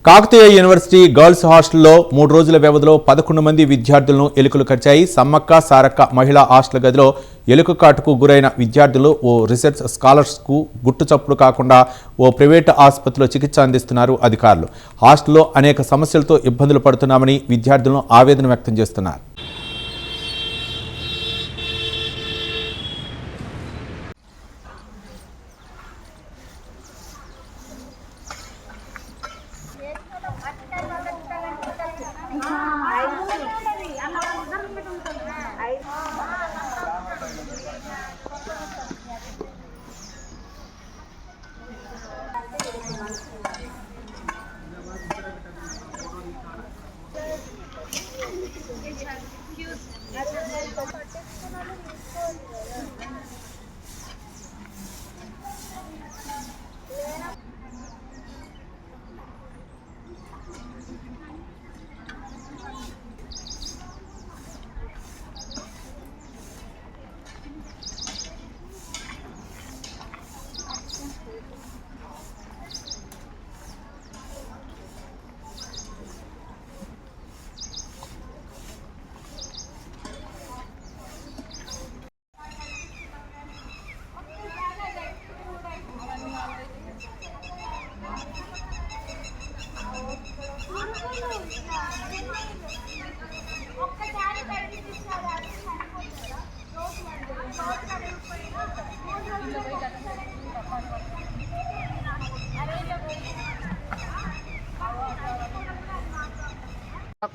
Kakatiya university girls హాస్టల్లో 3 రోజుల వ్యవధిలో 11 మంది విద్యార్థులను ఎలుకలు కరిచాయి. సమ్మక్క సారక్క మహిళా హాస్టల్ గదిలో ఎలుక కాటుకు గురైన విద్యార్థులు ఓ రీసెర్చ్ స్కాలర్స్కు గుట్టుచప్పుడు కాకుండా ఓ ప్రైవేటు ఆసుపత్రిలో చికిత్స అందిస్తున్నారు అధికారులు. హాస్టల్లో అనేక సమస్యలతో ఇబ్బందులు పడుతున్నామని విద్యార్థులను ఆవేదన వ్యక్తం చేస్తున్నారు.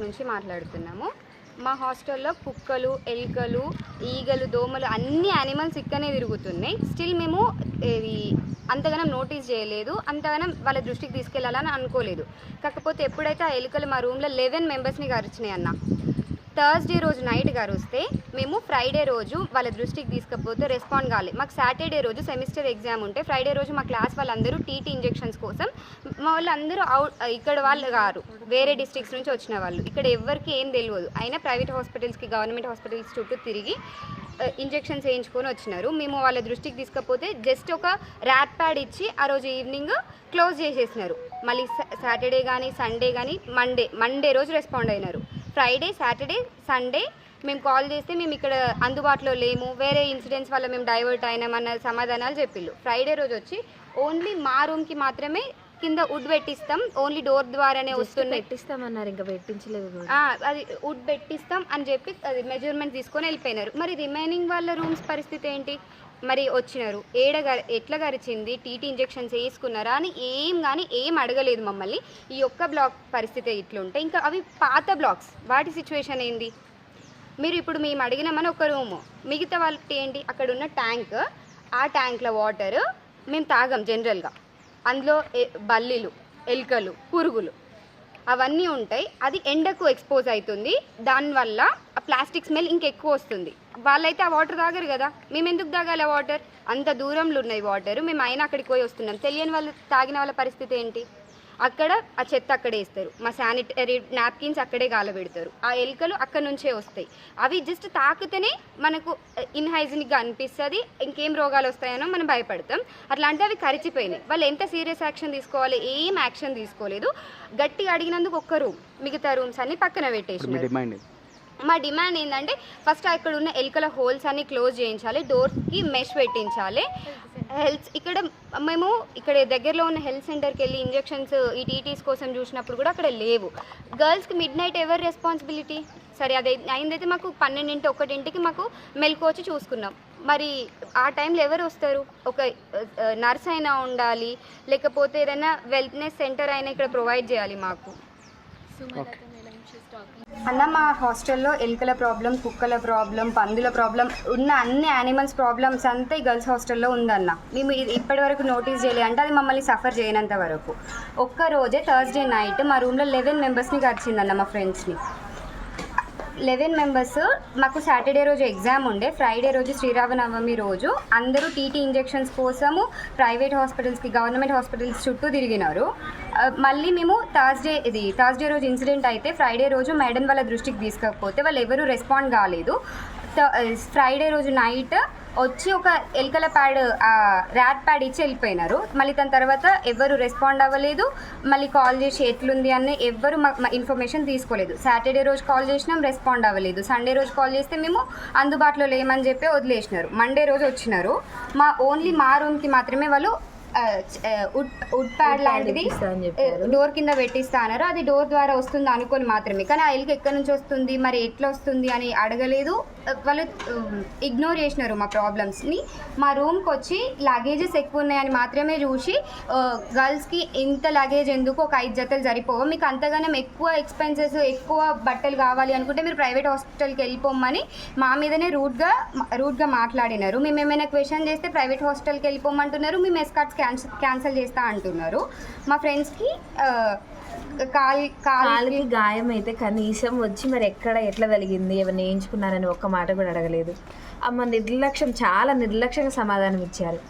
నుంచి మాట్లాడుతున్నాము. మా హాస్టల్లో కుక్కలు, ఎలుకలు, ఈగలు, దోమలు అన్ని యానిమల్స్ ఇక్కడనే తిరుగుతున్నాయి. స్టిల్ మేము అంతగానం నోటీస్ చేయలేదు, అంతగానం వాళ్ళ దృష్టికి తీసుకెళ్లాలని అనుకోలేదు. కాకపోతే ఎప్పుడైతే ఆ ఎలుకలు మా రూమ్లో 11 మెంబర్స్ని కరిచినాయి అన్న, థర్స్డే రోజు నైట్ గారుస్తే మేము ఫ్రైడే రోజు వాళ్ళ దృష్టికి తీసుకపోతే రెస్పాండ్ కాలేదు. మాకు సాటర్డే రోజు సెమిస్టర్ ఎగ్జామ్ ఉంటే ఫ్రైడే రోజు మా క్లాస్ వాళ్ళందరూ టీటీ ఇంజెక్షన్స్ కోసం మా వాళ్ళందరూ ఇక్కడ వాళ్ళు గారు వేరే డిస్ట్రిక్ట్స్ నుంచి వచ్చిన వాళ్ళు, ఇక్కడ ఎవరికి ఏం తెలియదు. అయినా ప్రైవేట్ హాస్పిటల్స్కి గవర్నమెంట్ హాస్పిటల్స్ చుట్టూ తిరిగి ఇంజెక్షన్స్ వేయించుకొని వచ్చినారు. మేము వాళ్ళ దృష్టికి తీసుకపోతే జస్ట్ ఒక ర్యాట్ ప్యాడ్ ఇచ్చి ఆ రోజు ఈవినింగ్ క్లోజ్ చేసేసినారు. మళ్ళీ సాటర్డే కానీ సండే కానీ మండే రోజు రెస్పాండ్ అయినారు. ఫ్రైడే, సాటర్డే, సండే మేము కాల్ చేస్తే మేము ఇక్కడ అందుబాటులో లేము, వేరే ఇన్సిడెంట్స్ వల్ల మేము డైవర్ట్ అయినామన్న సమాధానాలు చెప్పిళ్ళు. ఫ్రైడే రోజు వచ్చి ఓన్లీ మా రూమ్కి మాత్రమే కింద వుడ్ పెట్టిస్తాం, ఓన్లీ డోర్ ద్వారానే వస్తున్నాయి పెట్టిస్తామన్నారు, ఇంకా పెట్టించలేదు. అది వుడ్ పెట్టిస్తాం అని చెప్పి అది మెజర్మెంట్ తీసుకొని వెళ్ళిపోయినారు. మరి రిమైనింగ్ వాళ్ళ రూమ్స్ పరిస్థితి ఏంటి? మరి వచ్చినారు, ఎట్లా గరిచింది, టీటీ ఇంజెక్షన్స్ వేసుకున్నారా అని ఏం అడగలేదు మమ్మల్ని. ఈ ఒక్క బ్లాక్ పరిస్థితి ఇట్లుంటే ఇంకా అవి పాత బ్లాక్స్, వాటి సిచ్యువేషన్ ఏంది? మీరు ఇప్పుడు మేము అడిగినామని ఒక రూము, మిగతా వాళ్ళకి ఏంటి? అక్కడ ఉన్న ట్యాంక్, ఆ ట్యాంక్లో వాటర్ మేము తాగం జనరల్గా, అందులో బల్లీలు, ఎలుకలు, పురుగులు అవన్నీ ఉంటాయి. అది ఎండకు ఎక్స్పోజ్ అవుతుంది, దానివల్ల ఆ ప్లాస్టిక్ స్మెల్ ఇంకెక్కువ వస్తుంది. వాళ్ళైతే ఆ వాటర్ తాగరు కదా, మేము ఎందుకు తాగాలి ఆ వాటర్? అంత దూరంలో ఉన్నాయి వాటర్, మేము అయినా అక్కడికి పోయి వస్తున్నాం. తెలియని వాళ్ళు తాగిన వాళ్ళ పరిస్థితి ఏంటి? అక్కడ ఆ చెత్త అక్కడే వేస్తారు, మా శానిటరీ నాప్కిన్స్ అక్కడే గాలబెడతారు, ఆ ఎలుకలు అక్కడ నుంచే వస్తాయి. అవి జస్ట్ తాకితేనే మనకు ఇన్హైజీనిక్గా అనిపిస్తుంది, ఇంకేం రోగాలు వస్తాయనో మనం భయపడతాం. అట్లాంటి అవి కరిచిపోయినాయి. వాళ్ళు ఎంత సీరియస్ యాక్షన్ తీసుకోవాలి? ఏం యాక్షన్ తీసుకోలేదు. గట్టిగా అడిగినందుకు ఒక్క రూమ్, మిగతా రూమ్స్ అన్ని పక్కన పెట్టేసినారు. మా డిమాండ్ ఏంటంటే ఫస్ట్ అక్కడ ఉన్న ఎలుకల హోల్స్ అన్ని క్లోజ్ చేయించాలి, డోర్స్కి మెష్ పెట్టించాలి. ఇక్కడ మేము దగ్గరలో ఉన్న హెల్త్ సెంటర్కి వెళ్ళి ఇంజెక్షన్స్ ఈ టీటీస్ కోసం చూసినప్పుడు కూడా అక్కడ లేవు. గర్ల్స్కి మిడ్ నైట్ ఎవరు రెస్పాన్సిబిలిటీ? సరే అది అయిందైతే మాకు 12, 1కి మాకు మెలకు వచ్చి చూసుకున్నాం. మరి ఆ టైంలో ఎవరు వస్తారు? ఒక నర్స్ అయినా ఉండాలి, లేకపోతే ఏదైనా వెల్నెస్ సెంటర్ అయినా ఇక్కడ ప్రొవైడ్ చేయాలి మాకు. అన్న, మా హాస్టల్లో ఎలుకల ప్రాబ్లం, కుక్కల ప్రాబ్లం, పందుల ప్రాబ్లం, ఉన్న అన్ని యానిమల్స్ ప్రాబ్లమ్స్ అంతా ఈ గర్ల్స్ హాస్టల్లో ఉందన్న. మేము ఇప్పటి వరకు నోటీస్ చేయలేదు, అంటే అది మమ్మల్ని సఫర్ చేయనంత వరకు. ఒక్కరోజే థర్స్డే నైట్ మా రూమ్లో 11 మెంబర్స్ని కరిచిందన్న, మా ఫ్రెండ్స్ని. 11 మెంబర్స్. మాకు సాటర్డే రోజు ఎగ్జామ్ ఉండే, ఫ్రైడే రోజు శ్రీరామనవమి రోజు అందరూ టీటీ ఇంజెక్షన్స్ కోసము ప్రైవేట్ హాస్పిటల్స్కి, గవర్నమెంట్ హాస్పిటల్స్ చుట్టూ తిరిగినారు. మళ్ళీ మేము థర్స్డే రోజు ఇన్సిడెంట్ అయితే ఫ్రైడే రోజు మేడం వాళ్ళ దృష్టికి తీసుకపోతే వాళ్ళు ఎవరు రెస్పాండ్ కాలేదు. ఫ్రైడే రోజు నైట్ వచ్చి ఒక ఎలుకల ప్యాడ్ ర్యాట్ ప్యాడ్ ఇచ్చి వెళ్ళిపోయినారు. మళ్ళీ దాని తర్వాత ఎవరు రెస్పాండ్ అవ్వలేదు. మళ్ళీ కాల్ చేసి ఎట్లుంది అని ఎవ్వరు ఇన్ఫర్మేషన్ తీసుకోలేదు. సాటర్డే రోజు కాల్ చేసినాం, రెస్పాండ్ అవ్వలేదు. సండే రోజు కాల్ చేస్తే మేము అందుబాటులో లేమని చెప్పి వదిలేసినారు. మండే రోజు వచ్చినారు. ఓన్లీ మా రూమ్కి మాత్రమే వాళ్ళు వుడ్ ప్యాడ్ లాంటిది డోర్ కింద పెట్టిస్తా అన్నారు. అది డోర్ ద్వారా వస్తుంది అనుకొని మాత్రమే, కానీ ఆ ఎలుక ఎక్కడి నుంచి వస్తుంది, మరి ఎట్లా వస్తుంది అని అడగలేదు. వాళ్ళు ఇగ్నోర్ చేసినారు మా ప్రాబ్లమ్స్ని. మా రూమ్కి వచ్చి లగేజెస్ ఎక్కువ ఉన్నాయని మాత్రమే చూసి, గర్ల్స్కి ఇంత లగేజ్ ఎందుకు, ఒక 5 జతలు సరిపోవు, మీకు అంతగానం ఎక్కువ ఎక్స్పెన్సెస్, ఎక్కువ బట్టలు కావాలి అనుకుంటే మీరు ప్రైవేట్ హాస్పిటల్కి వెళ్ళిపోమని మా మీదనే రూడ్గా మాట్లాడినారు. మేము ఏమైనా క్వశ్చన్ చేస్తే ప్రైవేట్ హాస్పిటల్కి వెళ్ళిపోమంటున్నారు, మేము ఎస్కార్ట్స్ క్యాన్సిల్ చేస్తా అంటున్నారు. మా ఫ్రెండ్స్కి కాలుకి గాయం అయితే కనీసం వచ్చి మరి ఎట్లా తగిలింది, ఏమైనా వేయించుకున్నారని ఒక్క మాట కూడా అడగలేదు. అమ్మ నిర్లక్ష్యం, చాలా నిర్లక్ష్యంగా సమాధానం ఇచ్చారు.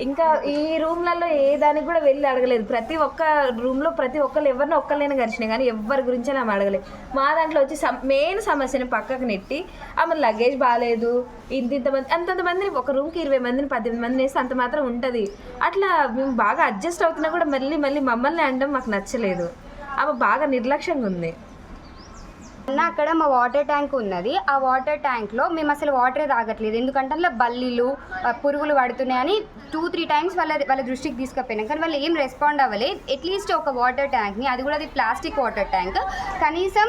ఇంకా ఈ రూమ్లలో ఏ దానికి కూడా వెళ్ళి అడగలేదు. ప్రతి ఒక్క రూమ్లో ప్రతి ఒక్కరు ఎవరినో ఒక్కళ్ళైనా గడిచినాయి, కానీ ఎవరి గురించి ఆమె అడగలేదు. మా దాంట్లో వచ్చి మెయిన్ సమస్యని పక్కకు నెట్టి ఆమె లగేజ్ బాగాలేదు, ఇంతమంది అంతంతమందిని ఒక రూమ్కి 20 మందిని 18 మందిని వేస్తే అంత మాత్రం ఉంటుంది. అట్లా మేము బాగా అడ్జస్ట్ అవుతున్నా కూడా మళ్ళీ మమ్మల్ని అనడం మాకు నచ్చలేదు. ఆమె బాగా నిర్లక్ష్యంగా ఉంది. అక్కడ మా వాటర్ ట్యాంక్ ఉన్నది. ఆ వాటర్ ట్యాంక్లో మేము అసలు వాటరే తాగట్లేదు, ఎందుకంటే అందులో బల్లీలు పురుగులు పడుతున్నాయని 2-3 టైమ్స్ వాళ్ళ దృష్టికి తీసుకుపోయినాం, కానీ వాళ్ళు ఏం రెస్పాండ్ అవ్వలేదు. అట్లీస్ట్ ఒక వాటర్ ట్యాంక్ని, అది కూడా అది ప్లాస్టిక్ వాటర్ ట్యాంక్, కనీసం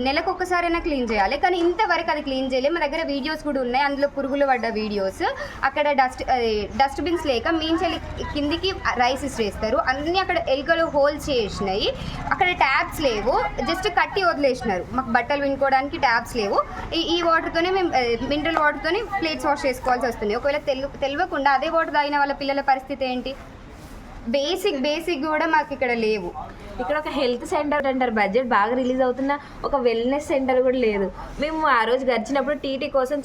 నెలకు ఒక్కసారైనా క్లీన్ చేయాలి, కానీ ఇంతవరకు అది క్లీన్ చేయలేదు. మా దగ్గర వీడియోస్ కూడా ఉన్నాయి, అందులో పురుగులు పడ్డ వీడియోస్. అక్కడ డస్ట్బిన్స్ లేక మీంచెల్లి కిందికి రైస్ వేస్తారు, అన్నీ అక్కడ ఎలుకలు హోల్స్ చేసినాయి. అక్కడ ట్యాప్స్ లేవు, జస్ట్ కట్టి వదిలేసినారు. మాకు బట్టలు వినుకోవడానికి ట్యాప్స్ లేవు. ఈ వాటర్తోనే మేము మినరల్ వాటర్తోనే ప్లేట్స్ వాష్ చేసుకోవాల్సి వస్తుంది. ఒకవేళ తెలియకుండా అదే వాటర్ తాగిన వాళ్ళ పిల్లల పరిస్థితి ఏంటి? బేసిక్ కూడా మాకు ఇక్కడ లేవు. ఇక్కడ ఒక హెల్త్ సెంటర్ అంటారు, బడ్జెట్ బాగా రిలీజ్ అవుతున్న ఒక వెల్నెస్ సెంటర్ కూడా లేదు. మేము ఆ రోజు గడిచినప్పుడు టీటీ కోసం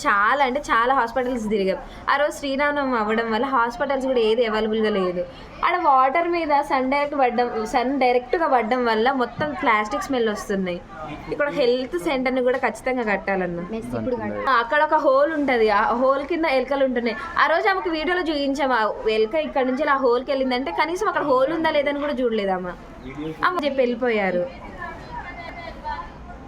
చాలా హాస్పిటల్స్ తిరిగాం. ఆ రోజు శ్రీరామనవమి అవ్వడం వల్ల హాస్పిటల్స్ కూడా ఏది అవైలబుల్గా లేదు. ఆడ వాటర్ మీద సన్ డైరెక్ట్గా పడడం వల్ల మొత్తం ప్లాస్టిక్ స్మెల్ వస్తున్నాయి. ఇక్కడ హెల్త్ సెంటర్ని కూడా ఖచ్చితంగా కట్టాలన్నా. అక్కడ ఒక హోల్ ఉంటుంది, ఆ హోల్ కింద ఎలుకలు ఉంటున్నాయి. ఆ రోజు ఆమెకు వీడియోలో చూపించాము, ఆ ఎలుక ఇక్కడ నుంచి ఆ హోల్కి వెళ్ళిందంటే కనీసం అక్కడ హోల్ ఉందా లేదని కూడా చూడలేదు అమ్మ చెప్పి వెళ్ళిపోయారు.